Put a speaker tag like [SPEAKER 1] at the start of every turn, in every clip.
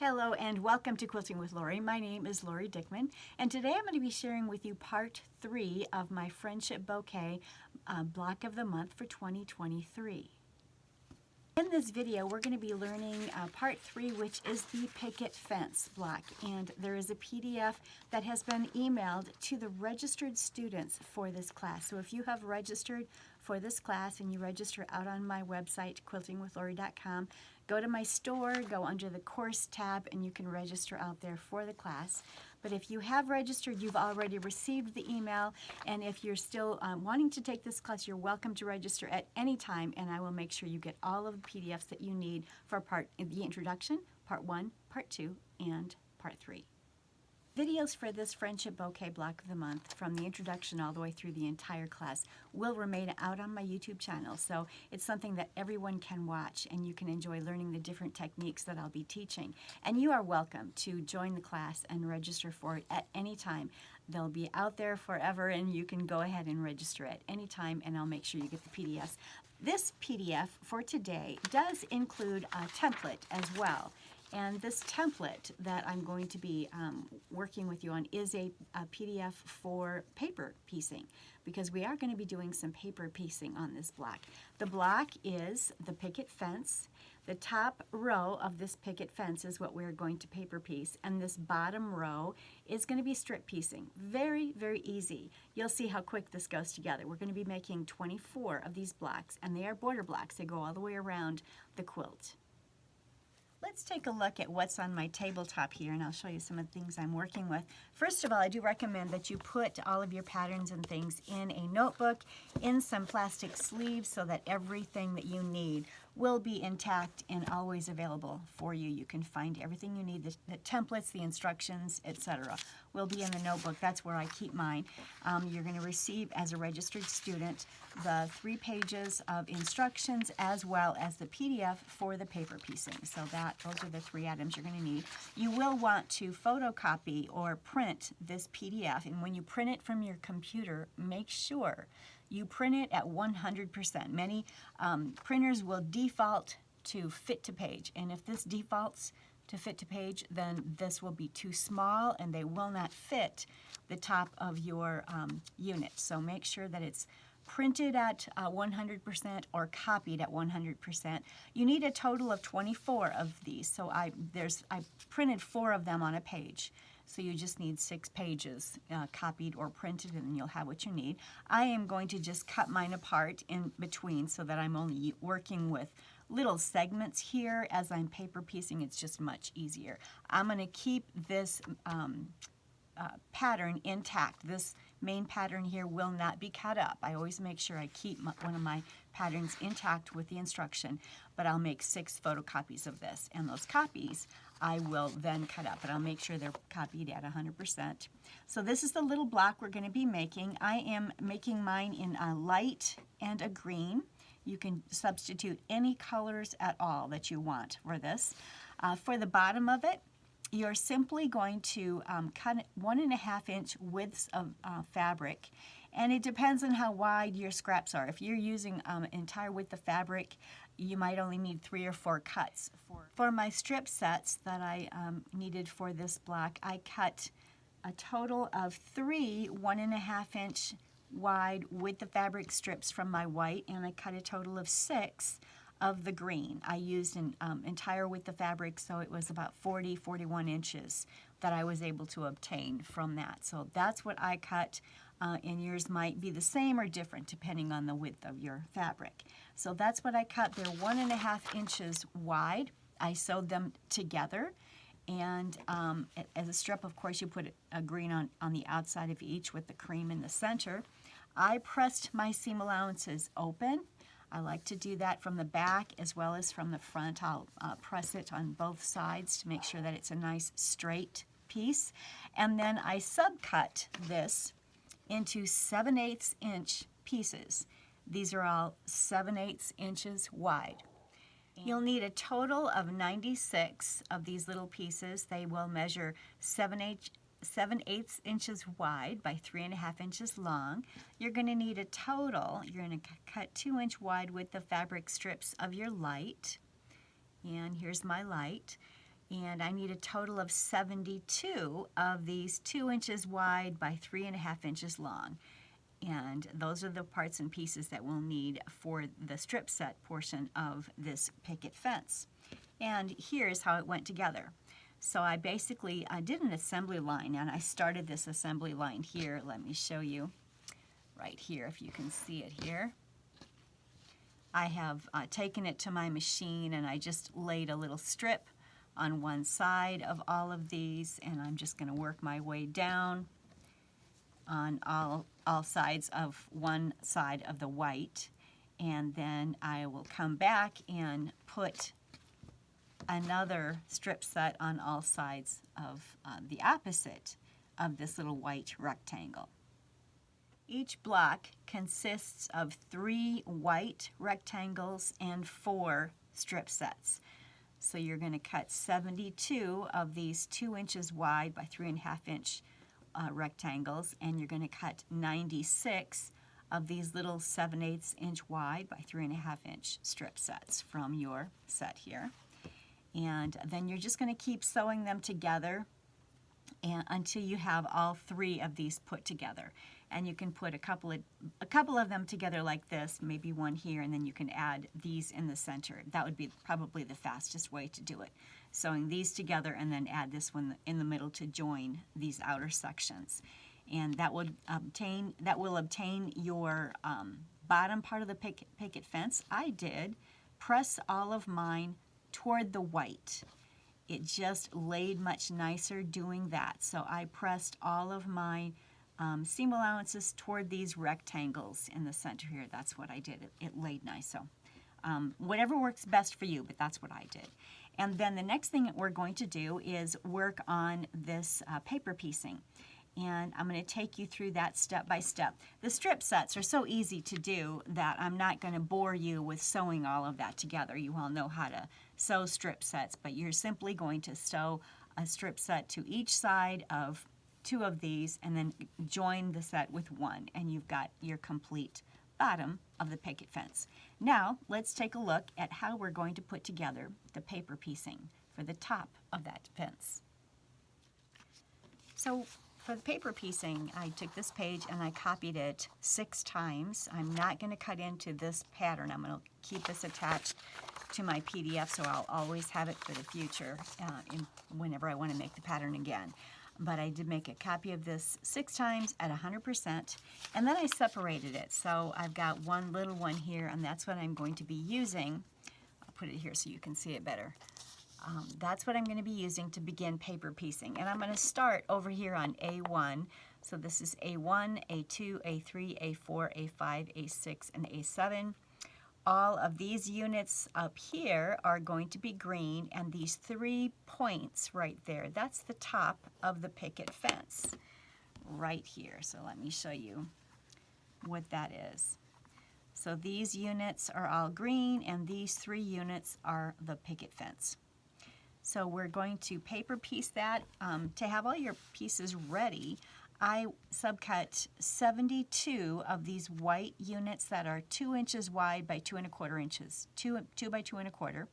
[SPEAKER 1] Hello and welcome to Quilting with Lori. My name is Lori Dickman, and today I'm going to be sharing with you part 3 of my Friendship Bouquet Block of the Month for 2023. In this video, we're going to be learning part 3, which is the Picket Fence Block, and there is a PDF that has been emailed to the registered students for this class. So if you have registered for this class and you register out on my website, quiltingwithlori.com, go to my store, go under the course tab, and you can register out there for the class. But if you have registered, you've already received the email, and if you're still wanting to take this class, you're welcome to register at any time, and I will make sure you get all of the PDFs that you need for the introduction, part 1, part 2, and part 3. Videos for this Friendship Bouquet Block of the Month, from the introduction all the way through the entire class, will remain out on my YouTube channel. So it's something that everyone can watch, and you can enjoy learning the different techniques that I'll be teaching. And you are welcome to join the class and register for it at any time. They'll be out there forever, and you can go ahead and register at any time, and I'll make sure you get the PDFs. This PDF for today does include a template as well. And this template that I'm going to be working with you on is a PDF for paper piecing, because we are going to be doing some paper piecing on this block. The block is the picket fence. The top row of this picket fence is what we're going to paper piece, and this bottom row is going to be strip piecing. Very, very easy. You'll see how quick this goes together. We're going to be making 24 of these blocks, and they are border blocks. They go all the way around the quilt. Let's take a look at what's on my tabletop here, and I'll show you some of the things I'm working with. First of all, I do recommend that you put all of your patterns and things in a notebook, in some plastic sleeves, so that everything that you need will be intact and always available for you. You can find everything you need, the templates, the instructions, etc. will be in the notebook. That's where I keep mine. You're going to receive, as a registered student, the 3 pages of instructions as well as the PDF for the paper piecing. So those are the 3 items you're going to need. You will want to photocopy or print this PDF, and when you print it from your computer, make sure you print it at 100%. Many printers will default to fit to page, and if this defaults to fit to page, then this will be too small and they will not fit the top of your unit. So make sure that it's printed at 100% or copied at 100%. You need a total of 24 of these. So I printed 4 of them on a page. So you just need 6 pages copied or printed, and you'll have what you need. I am going to just cut mine apart in between so that I'm only working with little segments here. As I'm paper piecing, it's just much easier. I'm going to keep this pattern intact. This main pattern here will not be cut up. I always make sure I keep one of my patterns intact with the instruction, but I'll make 6 photocopies of this, and those copies I will then cut up, but I'll make sure they're copied at 100%. So this is the little block we're going to be making. I am making mine in a light and a green. You can substitute any colors at all that you want for this. For the bottom of it, you're simply going to cut 1.5 inch widths of fabric, and it depends on how wide your scraps are. If you're using entire width of fabric, you might only need 3 or 4 cuts. For my strip sets that I needed for this block, I cut a total of 3 1.5 inch wide width of fabric strips from my white, and I cut a total of 6 of the green. I used an entire width of fabric, so it was about 41 inches that I was able to obtain from that. So that's what I cut, and yours might be the same or different depending on the width of your fabric. So that's what I cut. They're 1.5 inches wide. I sewed them together, and as a strip, of course, you put a green on the outside of each with the cream in the center. I pressed my seam allowances open. I like to do that from the back as well as from the front. I'll press it on both sides to make sure that it's a nice straight piece. And then I subcut this into 7/8 inch pieces. These are all 7/8 inches wide. You'll need a total of 96 of these little pieces. They will measure 7/8 inches wide by 3.5 inches long. You're going to need a total, you're going to cut 2 inch wide width of fabric strips of your light. And here's my light. And I need a total of 72 of these 2 inches wide by 3.5 inches long. And those are the parts and pieces that we'll need for the strip set portion of this picket fence. And here's how it went together. So I basically did an assembly line, and I started this assembly line here. Let me show you right here if you can see it here. I have taken it to my machine, and I just laid a little strip on one side of all of these, and I'm just going to work my way down on all sides of one side of the white, and then I will come back and put another strip set on all sides of the opposite of this little white rectangle. Each block consists of 3 white rectangles and 4 strip sets. So you're going to cut 72 of these 2 inches wide by 3.5 inch rectangles, and you're going to cut 96 of these little 7/8 inch wide by 3.5 inch strip sets from your set here. And then you're just going to keep sewing them together until you have all 3 of these put together. And you can put a couple of them together like this, maybe one here, and then you can add these in the center. That would be probably the fastest way to do it. Sewing these together and then add this one in the middle to join these outer sections. And that will obtain your bottom part of the picket fence. I did press all of mine toward the white. It just laid much nicer doing that. So I pressed all of my seam allowances toward these rectangles in the center here. That's what I did. It laid nice. So whatever works best for you, but that's what I did. And then the next thing that we're going to do is work on this paper piecing. And I'm going to take you through that step by step. The strip sets are so easy to do that I'm not going to bore you with sewing all of that together. You all know how to sew strip sets, but you're simply going to sew a strip set to each side of 2 of these and then join the set with 1, and you've got your complete bottom of the picket fence. Now let's take a look at how we're going to put together the paper piecing for the top of that fence. So for the paper piecing, I took this page and I copied it 6 times. I'm not going to cut into this pattern. I'm going to keep this attached to my PDF, so I'll always have it for the future whenever I want to make the pattern again. But I did make a copy of this 6 times at 100%, and then I separated it. So I've got one little one here, and that's what I'm going to be using. I'll put it here so you can see it better. That's what I'm going to be using to begin paper piecing. And I'm going to start over here on A1. So this is A1, A2, A3, A4, A5, A6, and A7. All of these units up here are going to be green, and these 3 points right there, that's the top of the picket fence right here. So let me show you what that is. So these units are all green, and these 3 units are the picket fence. So we're going to paper piece that. To have all your pieces ready, I subcut 72 of these white units that are 2 inches wide by 2 1/4 inches, 2 by 2 1/4.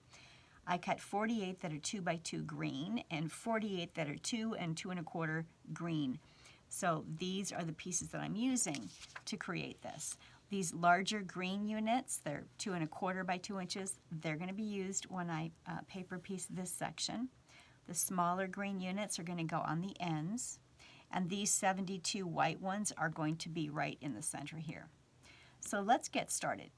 [SPEAKER 1] I cut 48 that are 2 by 2 green and 48 that are 2 and 2 1/4 green. So these are the pieces that I'm using to create this. These larger green units, they're 2 1/4 by 2 inches. They're going to be used when I paper piece this section. The smaller green units are going to go on the ends. And these 72 white ones are going to be right in the center here. So let's get started.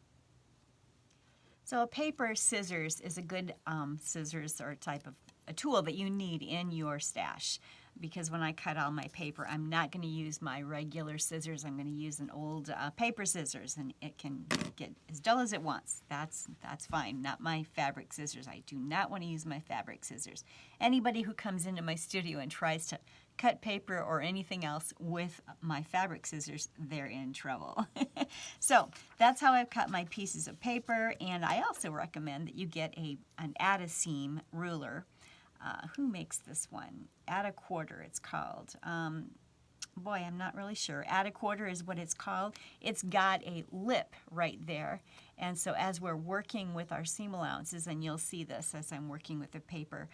[SPEAKER 1] So a paper scissors is a good scissors or type of a tool that you need in your stash, because when I cut all my paper, I'm not going to use my regular scissors. I'm going to use an old paper scissors, and it can get as dull as it wants. That's fine. Not my fabric scissors. I do not want to use my fabric scissors. Anybody who comes into my studio and tries to cut paper or anything else with my fabric scissors, they're in trouble. So that's how I've cut my pieces of paper, and I also recommend that you get an add-a-seam ruler. Who makes this one? Add a quarter, it's called. boy, I'm not really sure. Add a quarter is what it's called. It's got a lip right there. And so as we're working with our seam allowances, and you'll see this as I'm working with the paper,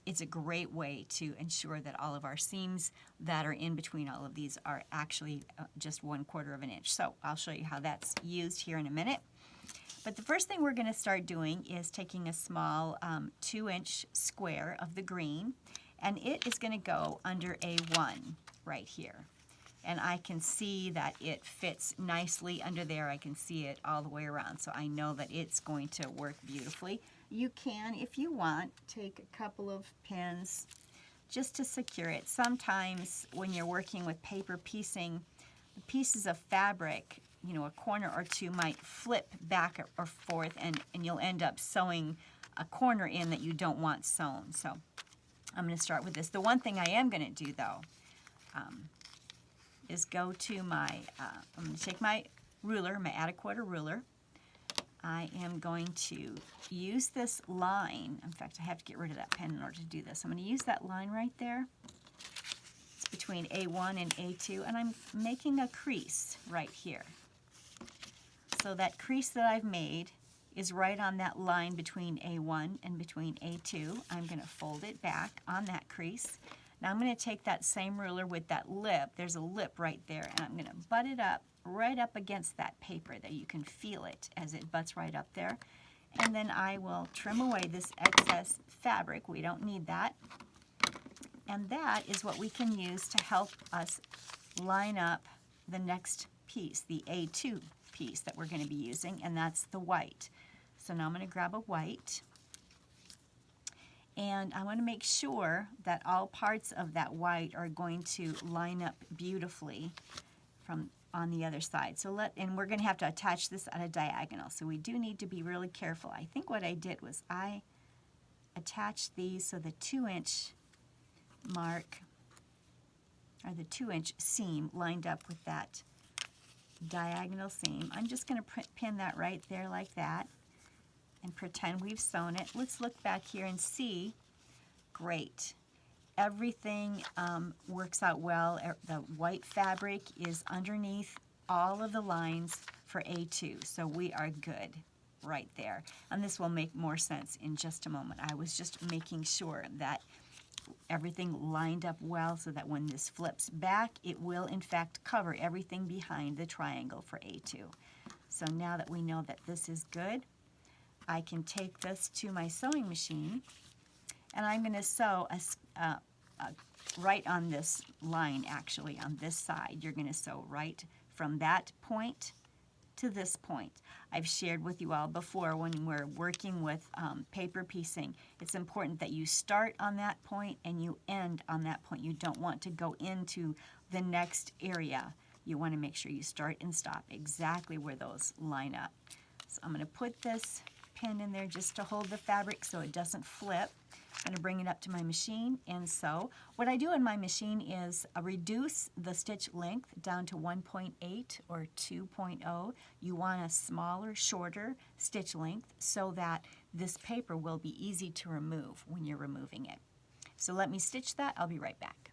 [SPEAKER 1] it's a great way to ensure that all of our seams that are in between all of these are actually just 1/4 of an inch. So I'll show you how that's used here in a minute. But the first thing we're going to start doing is taking a small 2-inch square of the green, and it is going to go under A1 right here. And I can see that it fits nicely under there. I can see it all the way around, so I know that it's going to work beautifully. You can, if you want, take a couple of pins just to secure it. Sometimes when you're working with paper piecing, the pieces of fabric, you know, a corner or two might flip back or forth, and you'll end up sewing a corner in that you don't want sewn. So I'm going to start with this. The one thing I am going to do, though, is go to my, I'm going to take my ruler, my add a quarter ruler. I am going to use this line. In fact, I have to get rid of that pen in order to do this. I'm going to use that line right there. It's between A1 and A2, and I'm making a crease right here. So that crease that I've made is right on that line between A1 and between A2. I'm going to fold it back on that crease. Now I'm going to take that same ruler with that lip. There's a lip right there, and I'm going to butt it up right up against that paper that you can feel it as it butts right up there. And then I will trim away this excess fabric. We don't need that. And that is what we can use to help us line up the next piece, the A2 piece that we're going to be using, and that's the white. So now I'm going to grab a white, and I want to make sure that all parts of that white are going to line up beautifully from on the other side. So and we're going to have to attach this at a diagonal, so we do need to be really careful. I think what I did was I attached these so the 2-inch mark, or the 2-inch seam, lined up with that diagonal seam. I'm just going to pin that right there like that and pretend we've sewn it. Let's look back here and see. Great. Everything works out well. The white fabric is underneath all of the lines for A2, so we are good right there. And this will make more sense in just a moment. I was just making sure that everything lined up well so that when this flips back, it will in fact cover everything behind the triangle for A2. So now that we know that this is good, I can take this to my sewing machine, and I'm going to sew right on this line, actually, on this side. You're going to sew right from that point to this point. I've shared with you all before, when we're working with paper piecing, it's important that you start on that point and you end on that point. You don't want to go into the next area. You want to make sure you start and stop exactly where those line up. So I'm going to put this pin in there just to hold the fabric so it doesn't flip. I'm going to bring it up to my machine and sew. What I do in my machine is reduce the stitch length down to 1.8 or 2.0. You want a smaller, shorter stitch length so that this paper will be easy to remove when you're removing it. So let me stitch that. I'll be right back.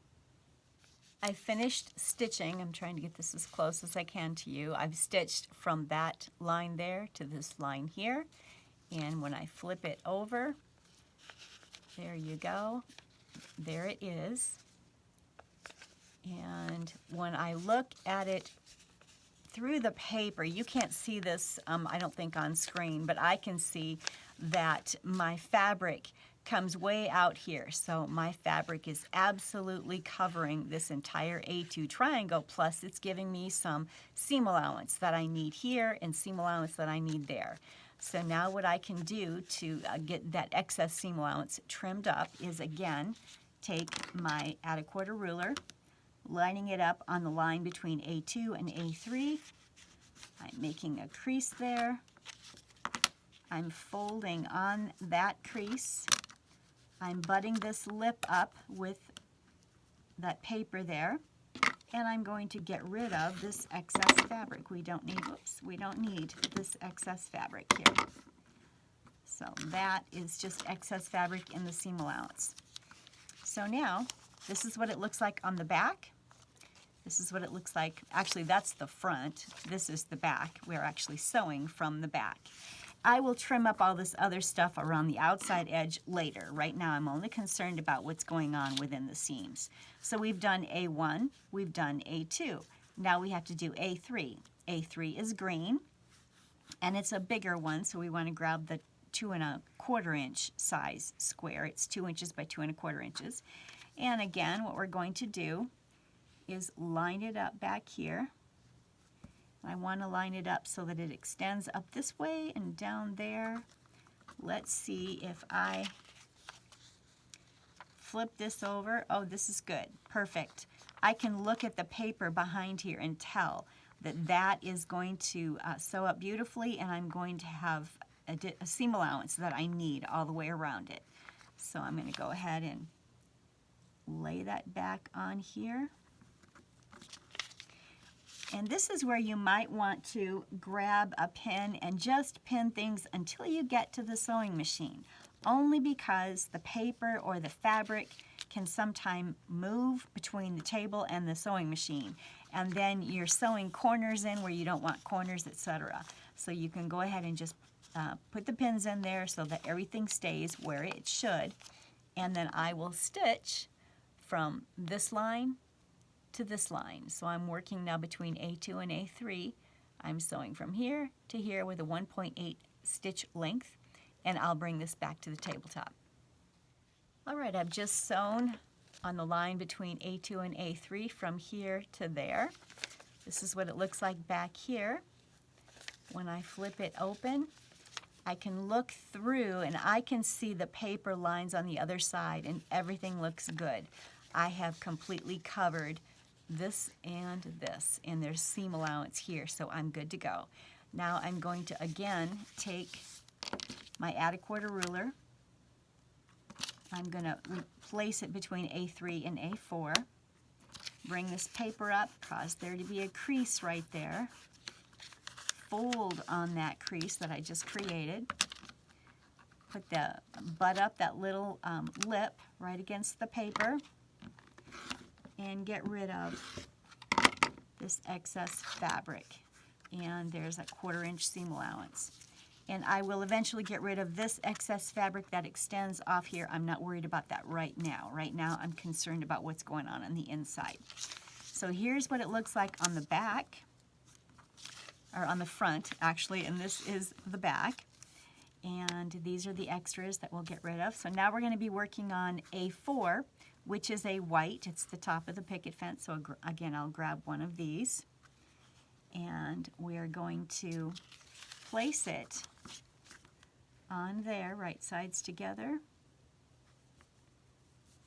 [SPEAKER 1] I finished stitching. I'm trying to get this as close as I can to you. I've stitched from that line there to this line here. And when I flip it over, there you go. There it is. And when I look at it through the paper, you can't see this, I don't think, on screen, but I can see that my fabric comes way out here. So my fabric is absolutely covering this entire A2 triangle, plus it's giving me some seam allowance that I need here and seam allowance that I need there. So now what I can do to get that excess seam allowance trimmed up is, again, take my add a quarter ruler, lining it up on the line between A2 and A3. I'm making a crease there. I'm folding on that crease. I'm butting this lip up with that paper there. And I'm going to get rid of this excess fabric. We don't need, we don't need this excess fabric here. So that is just excess fabric in the seam allowance. So now, this is what it looks like on the back. This is what it looks like. Actually, that's the front. This is the back. We're actually sewing from the back. I will trim up all this other stuff around the outside edge later. Right now, I'm only concerned about what's going on within the seams. So we've done A1, we've done A2. Now we have to do A3. A3 is green, and it's a bigger one, so we want to grab the 2¼ inch size square. It's 2 inches by 2¼ inches. And again, what we're going to do is line it up back here. I want to line it up so that it extends up this way and down there. Let's see if I flip this over. Oh, this is good. Perfect. I can look at the paper behind here and tell that that is going to sew up beautifully, and I'm going to have a seam allowance that I need all the way around it. So I'm going to go ahead and lay that back on here. And this is where you might want to grab a pin and just pin things until you get to the sewing machine, only because the paper or the fabric can sometimes move between the table and the sewing machine. And then you're sewing corners in where you don't want corners, etc. So you can go ahead and just put the pins in there so that everything stays where it should. And then I will stitch from this line to this line. So I'm working now between A2 and A3. I'm sewing from here to here with a 1.8 stitch length, and I'll bring this back to the tabletop. All right, I've just sewn on the line between A2 and A3 from here to there. This is what it looks like back here. When I flip it open, I can look through and I can see the paper lines on the other side, and everything looks good. I have completely covered this, and there's seam allowance here, so I'm good to go. Now I'm going to again take my add-a-quarter ruler. I'm going to place it between A3 and A4. Bring this paper up, cause there to be a crease right there. Fold on that crease that I just created. Put the butt up, that little lip right against the paper, and get rid of this excess fabric. And there's a 1/4 inch seam allowance. And I will eventually get rid of this excess fabric that extends off here. I'm not worried about that right now. Right now I'm concerned about what's going on the inside. So here's what it looks like on the back, or on the front actually, and this is the back. And these are the extras that we'll get rid of. So now we're going to be working on A4, which is a white. It's the top of the picket fence. So again, I'll grab one of these, and we are going to place it on there, right sides together,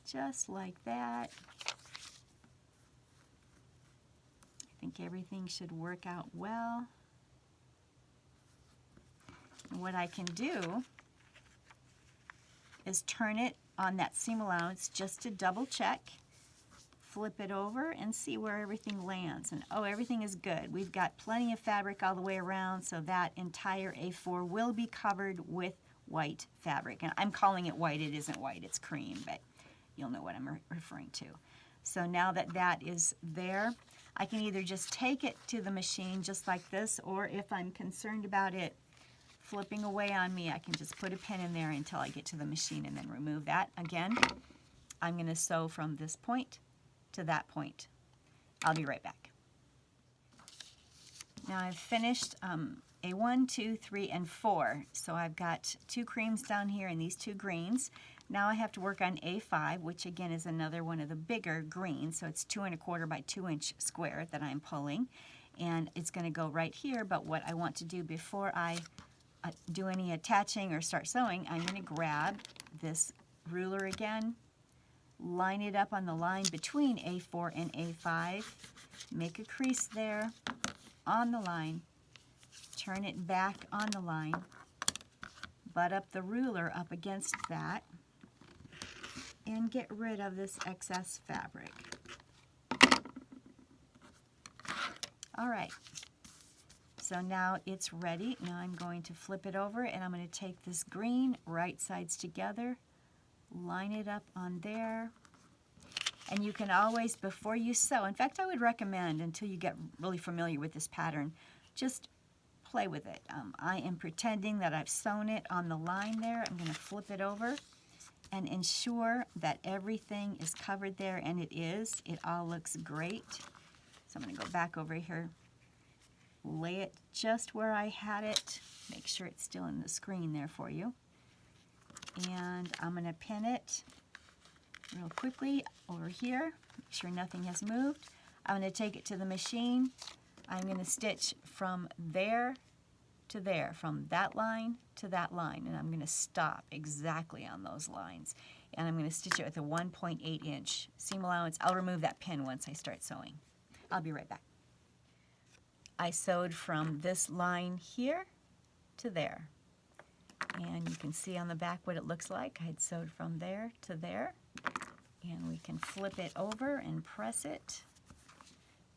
[SPEAKER 1] just like that. I think everything should work out well. And what I can do is turn it on that seam allowance just to double check, flip it over and see where everything lands. And oh, everything is good. We've got plenty of fabric all the way around, so that entire A4 will be covered with white fabric. And I'm calling it white. It isn't white, it's cream, but you'll know what I'm referring to. So now that that is there, I can either just take it to the machine just like this, or if I'm concerned about it flipping away on me, I can just put a pin in there until I get to the machine and then remove that. Again, I'm going to sew from this point to that point. I'll be right back. Now I've finished A1, 2, 3, and 4. So I've got 2 creams down here and these 2 greens. Now I have to work on A5, which again is another one of the bigger greens. So it's 2 1/4 by 2 inch square that I'm pulling. And it's going to go right here, but what I want to do before I do any attaching or start sewing, I'm going to grab this ruler again, line it up on the line between A4 and A5, make a crease there on the line, turn it back on the line, butt up the ruler up against that, and get rid of this excess fabric. All right. So now it's ready. Now I'm going to flip it over, and I'm going to take this green, right sides together, line it up on there. And you can always, before you sew, in fact, I would recommend until you get really familiar with this pattern, just play with it. I am pretending that I've sewn it on the line there. I'm going to flip it over and ensure that everything is covered there, and it is. It all looks great. So I'm going to go back over here, lay it just where I had it, make sure it's still in the screen there for you. And I'm going to pin it real quickly over here, make sure nothing has moved. I'm going to take it to the machine. I'm going to stitch from there to there, from that line to that line, and I'm going to stop exactly on those lines. And I'm going to stitch it with a 1.8 inch seam allowance. I'll remove that pin once I start sewing. I'll be right back. I sewed from this line here to there. And you can see on the back what it looks like. I had sewed from there to there. And we can flip it over and press it.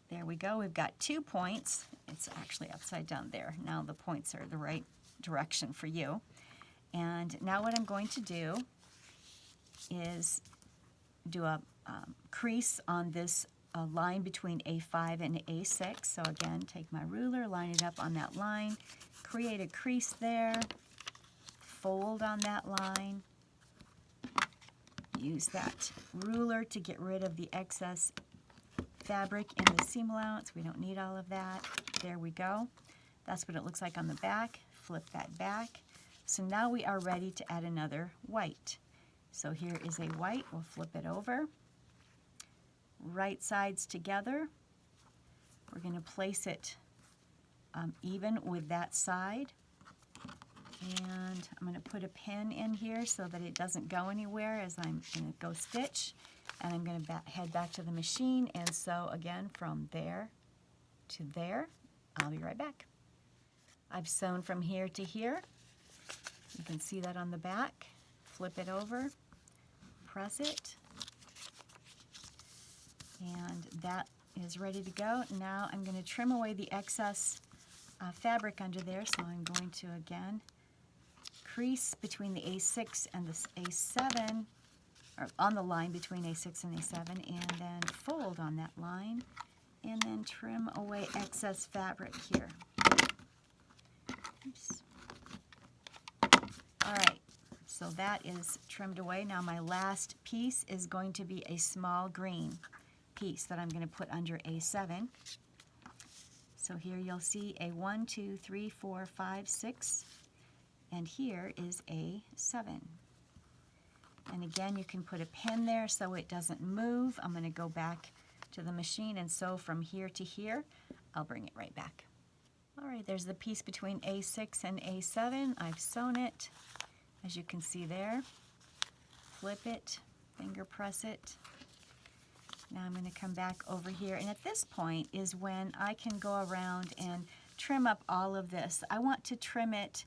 [SPEAKER 1] There we go. We've got 2 points. It's actually upside down there. Now the points are the right direction for you. And now what I'm going to do is do a crease on this line between A5 and A6. So again, take my ruler, line it up on that line, create a crease there, fold on that line, use that ruler to get rid of the excess fabric in the seam allowance. We don't need all of that. There we go. That's what it looks like on the back. Flip that back. So now we are ready to add another white. So here is a white. We'll flip it over. Right sides together. We're going to place it even with that side. And I'm going to put a pin in here so that it doesn't go anywhere as I'm going to go stitch. And I'm going to head back to the machine and sew again from there to there. I'll be right back. I've sewn from here to here. You can see that on the back. Flip it over, press it, and that is ready to go. Now I'm going to trim away the excess fabric under there, so I'm going to again crease between the A6 and the A7, or on the line between A6 and A7, and then fold on that line, and then trim away excess fabric here. Oops. All right, so that is trimmed away. Now my last piece is going to be a small green piece that I'm going to put under A7. So here you'll see a 1, 2, 3, 4, 5, 6, and here is A7. And again, you can put a pin there so it doesn't move. I'm going to go back to the machine and sew from here to here. I'll bring it right back. All right, there's the piece between A6 and A7. I've sewn it, as you can see there. Flip it, finger press it. Now I'm going to come back over here, and at this point is when I can go around and trim up all of this. I want to trim it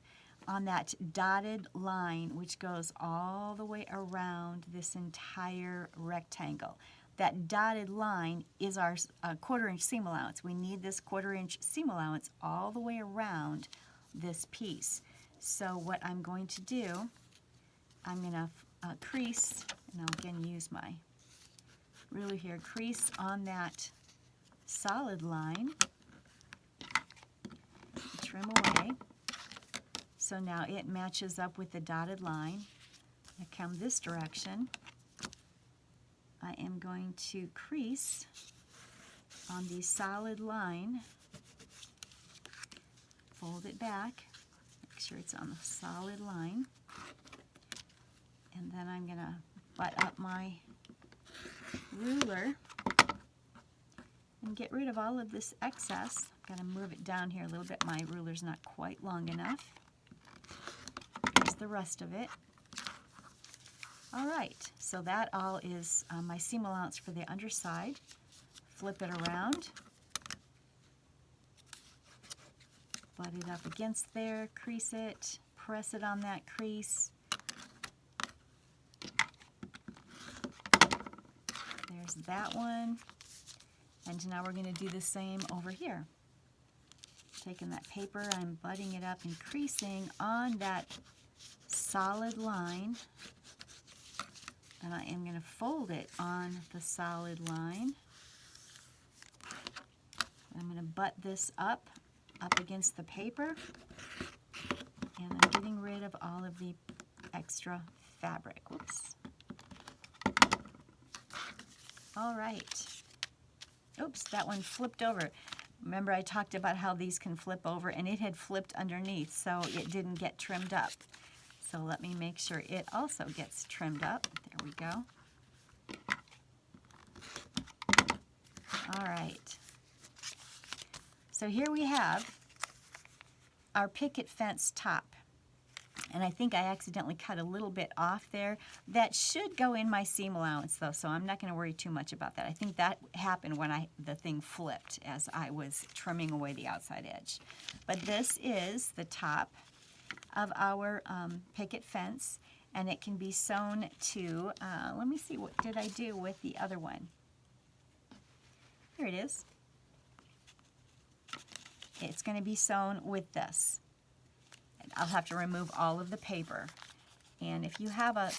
[SPEAKER 1] on that dotted line which goes all the way around this entire rectangle. That dotted line is our 1/4 inch seam allowance. We need this 1/4 inch seam allowance all the way around this piece. So what I'm going to do, I'm going to crease, and I'll again use my ruler here, crease on that solid line, trim away. So now it matches up with the dotted line. I come this direction. I am going to crease on the solid line, fold it back, make sure it's on the solid line, and then I'm going to butt up my ruler and get rid of all of this excess. I've got to move it down here a little bit. My ruler's not quite long enough. Here's the rest of it. All right, so that all is my seam allowance for the underside. Flip it around, butt it up against there, crease it, press it on that crease. There's that one. And now we're going to do the same over here. Taking that paper, I'm butting it up and creasing on that solid line. And I am going to fold it on the solid line. I'm going to butt this up against the paper, and I'm getting rid of all of the extra fabric. Whoops. All right. Oops, that one flipped over. Remember I talked about how these can flip over, and it had flipped underneath, so it didn't get trimmed up. So let me make sure it also gets trimmed up. There we go. All right. So here we have our picket fence top. And I think I accidentally cut a little bit off there. That should go in my seam allowance though, so I'm not going to worry too much about that. I think that happened when the thing flipped as I was trimming away the outside edge. But this is the top of our picket fence, and it can be sewn to, let me see, what did I do with the other one? Here it is. It's going to be sewn with this. I'll have to remove all of the paper. And if you have a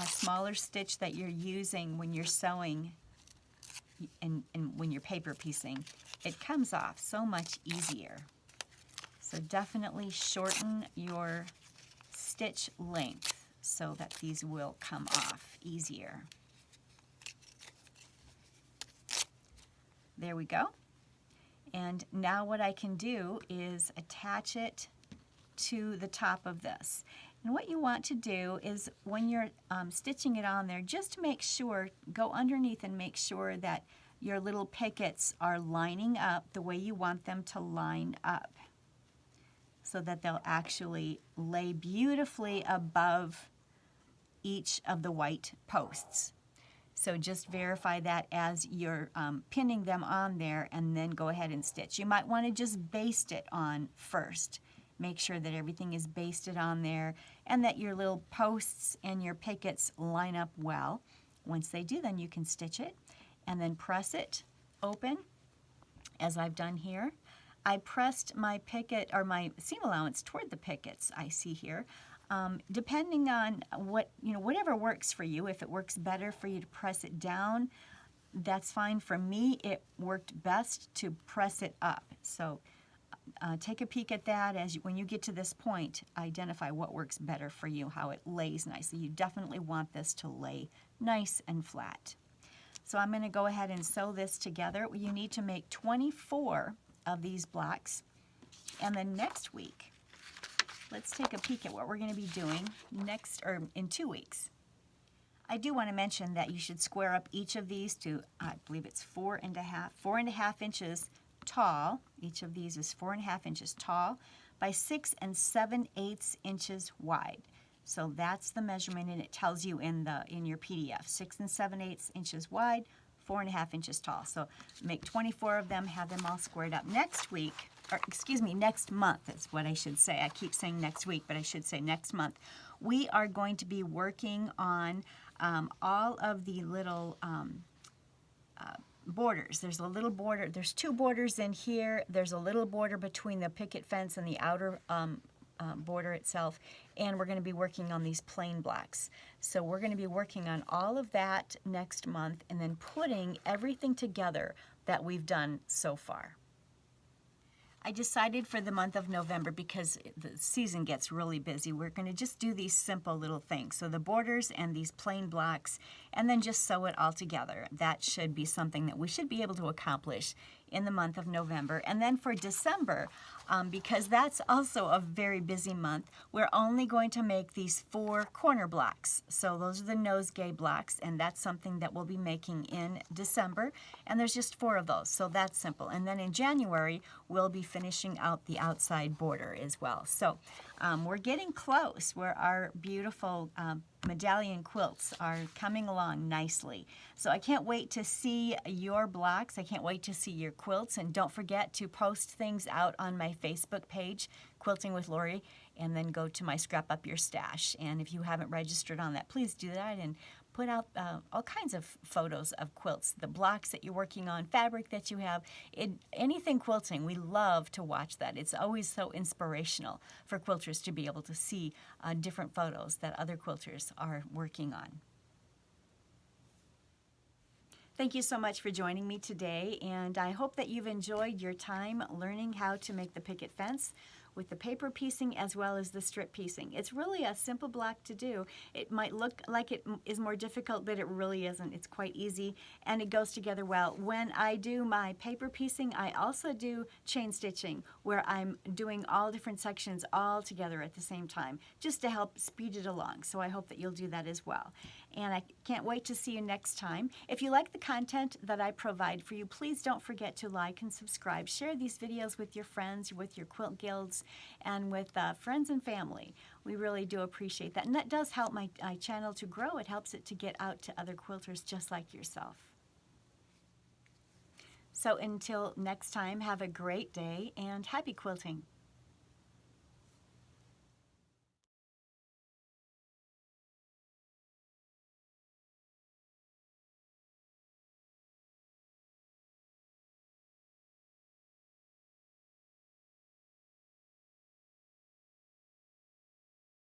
[SPEAKER 1] smaller stitch that you're using when you're sewing and when you're paper piecing, it comes off so much easier. So definitely shorten your stitch length so that these will come off easier. There we go. And now what I can do is attach it to the top of this. And what you want to do is when you're stitching it on there, just make sure, go underneath and make sure that your little pickets are lining up the way you want them to line up, so that they'll actually lay beautifully above each of the white posts. So just verify that as you're pinning them on there, and then go ahead and stitch. You might want to just baste it on first. Make sure that everything is basted on there and that your little posts and your pickets line up well. Once they do, then you can stitch it and then press it open, as I've done here. I pressed my picket or my seam allowance toward the pickets I see here. Depending on whatever works for you. If it works better for you to press it down, that's fine. For me, it worked best to press it up. So take a peek at that when you get to this point. Identify what works better for you, how it lays nicely. You definitely want this to lay nice and flat. So I'm going to go ahead and sew this together. You need to make 24 of these blocks, and then next week, let's take a peek at what we're going to be doing in 2 weeks. I do want to mention that you should square up each of these to, I believe it's 4.5 inches tall. Each of these is 4.5 inches tall by 6 7/8 inches wide. So that's the measurement, and it tells you in your PDF. 6 7/8 inches wide, 4.5 inches tall. So make 24 of them, have them all squared up. Next month is what I should say. I keep saying next week, but I should say next month. We are going to be working on all of the little borders. There's a little border. There's 2 borders in here. There's a little border between the picket fence and the outer border itself, and we're going to be working on these plain blocks. So we're going to be working on all of that next month, and then putting everything together that we've done so far. I decided for the month of November, because the season gets really busy, we're going to just do these simple little things. So the borders and these plain blocks, and then just sew it all together. That should be something that we should be able to accomplish in the month of November. And then for December, because that's also a very busy month, we're only going to make these 4 corner blocks. So those are the nosegay blocks, and that's something that we'll be making in December. And there's just 4 of those, so that's simple. And then in January, we'll be finishing out the outside border as well. So we're getting close, where our beautiful medallion quilts are coming along nicely. So I can't wait to see your blocks. I can't wait to see your quilts. And don't forget to post things out on my Facebook page, Quilting with Lori, and then go to my Scrap Up Your Stash. And if you haven't registered on that, please do that and put out all kinds of photos of quilts, the blocks that you're working on, fabric that you have, anything quilting. We love to watch that. It's always so inspirational for quilters to be able to see different photos that other quilters are working on. Thank you so much for joining me today, and I hope that you've enjoyed your time learning how to make the picket fence with the paper piecing as well as the strip piecing. It's really a simple block to do. It might look like it is more difficult, but it really isn't. It's quite easy, and it goes together well. When I do my paper piecing, I also do chain stitching, where I'm doing all different sections all together at the same time, just to help speed it along. So I hope that you'll do that as well. And I can't wait to see you next time. If you like the content that I provide for you, please don't forget to like and subscribe. Share these videos with your friends, with your quilt guilds, and with friends and family. We really do appreciate that. And that does help my channel to grow. It helps it to get out to other quilters just like yourself. So until next time, have a great day and happy quilting.